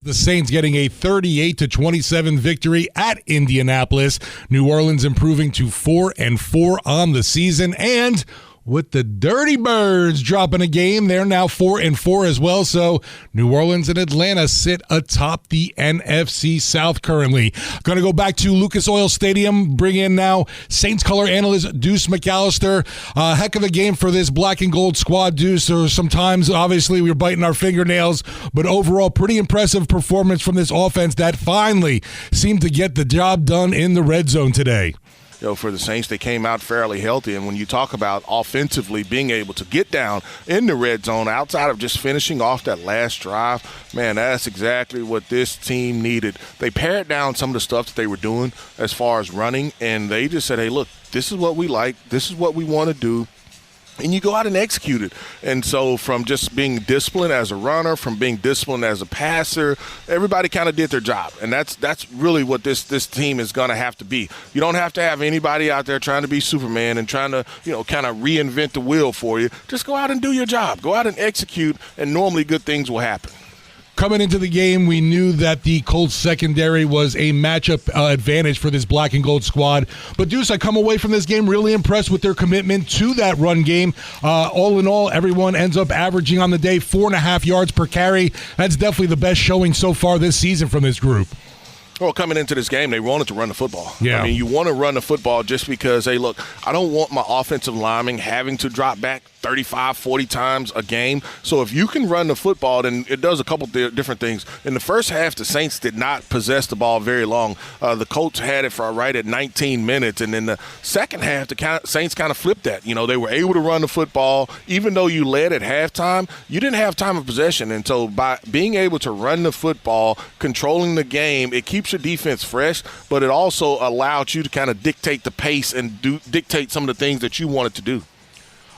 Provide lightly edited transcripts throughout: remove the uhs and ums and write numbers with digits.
The Saints getting a 38-27 victory at Indianapolis. New Orleans improving to 4-4 on the season. And with the Dirty Birds dropping a game, they're now 4-4 as well. So New Orleans and Atlanta sit atop the NFC South currently. Going to go back to Lucas Oil Stadium, bring in now Saints color analyst Deuce McAllister. Heck of a game for this black and gold squad, Deuce. There were sometimes, obviously, we were biting our fingernails, but overall, pretty impressive performance from this offense that finally seemed to get the job done in the red zone today. For the Saints, they came out fairly healthy. And when you talk about offensively being able to get down in the red zone outside of just finishing off that last drive, man, that's exactly what this team needed. They pared down some of the stuff that they were doing as far as running, and they just said, hey, look, this is what we like. This is what we want to do. And you go out and execute it. And so from just being disciplined as a runner, from being disciplined as a passer, everybody kind of did their job. And that's really what this team is going to have to be. You don't have to have anybody out there trying to be Superman and trying to, kind of reinvent the wheel for you. Just go out and do your job. Go out and execute, and normally good things will happen. Coming into the game, we knew that the Colts secondary was a matchup advantage for this black and gold squad. But, Deuce, I come away from this game really impressed with their commitment to that run game. All in all, everyone ends up averaging on the day 4.5 yards per carry. That's definitely the best showing so far this season from this group. Well, coming into this game, they wanted to run the football. Yeah. I mean, you want to run the football just because, hey, look, I don't want my offensive linemen having to drop back 35, 40 times a game. So if you can run the football, then it does a couple different things. In the first half, the Saints did not possess the ball very long. The Colts had it for right at 19 minutes. And in the second half, the Saints kind of flipped that. They were able to run the football. Even though you led at halftime, you didn't have time of possession. And so by being able to run the football, controlling the game, it keeps your defense fresh, but it also allowed you to kind of dictate the pace and dictate some of the things that you wanted to do.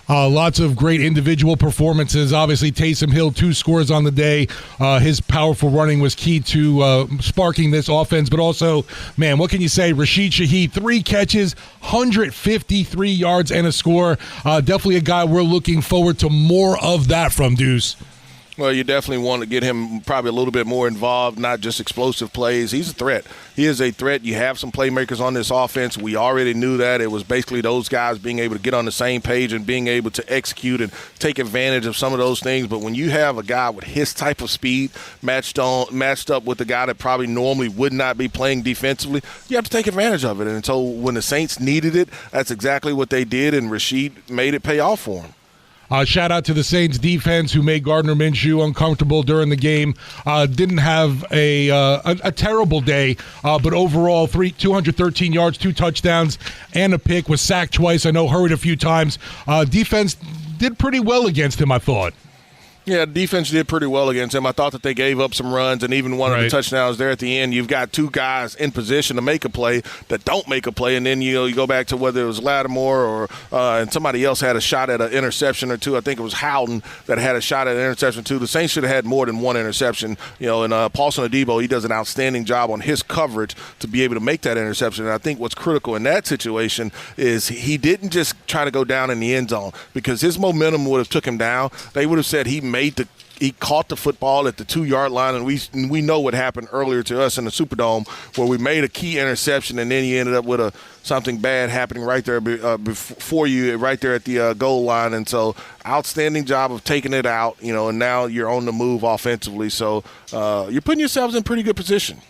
Lots of great individual performances. Obviously, Taysom Hill, 2 scores on the day. His powerful running was key to sparking this offense. But also, man, what can you say? Rashid Shaheed, 3 catches, 153 yards, and a score. Definitely a guy we're looking forward to more of that from, Deuce. Well, you definitely want to get him probably a little bit more involved, not just explosive plays. He's a threat. He is a threat. You have some playmakers on this offense. We already knew that. It was basically those guys being able to get on the same page and being able to execute and take advantage of some of those things. But when you have a guy with his type of speed matched up with a guy that probably normally would not be playing defensively, you have to take advantage of it. And so when the Saints needed it, that's exactly what they did, and Rashid made it pay off for him. Shout out to the Saints defense who made Gardner Minshew uncomfortable during the game. Didn't have a terrible day, but overall 213 yards, 2 touchdowns, and a pick. Was sacked twice. I know hurried a few times. Defense did pretty well against him, I thought. Yeah, defense did pretty well against him. I thought that they gave up some runs, and even one of the touchdowns there at the end, you've got 2 guys in position to make a play that don't make a play, and then you go back to whether it was Lattimore or and somebody else had a shot at an interception or 2. I think it was Howden that had a shot at an interception too. The Saints should have had more than 1 interception. And Paulson Adebo, he does an outstanding job on his coverage to be able to make that interception. And I think what's critical in that situation is he didn't just try to go down in the end zone, because his momentum would have took him down. They would have said he caught the football at the 2-yard line, and we know what happened earlier to us in the Superdome, where we made a key interception, and then he ended up with something bad happening right there before you, right there at the goal line. And so, outstanding job of taking it out, and now you're on the move offensively. So you're putting yourselves in pretty good position.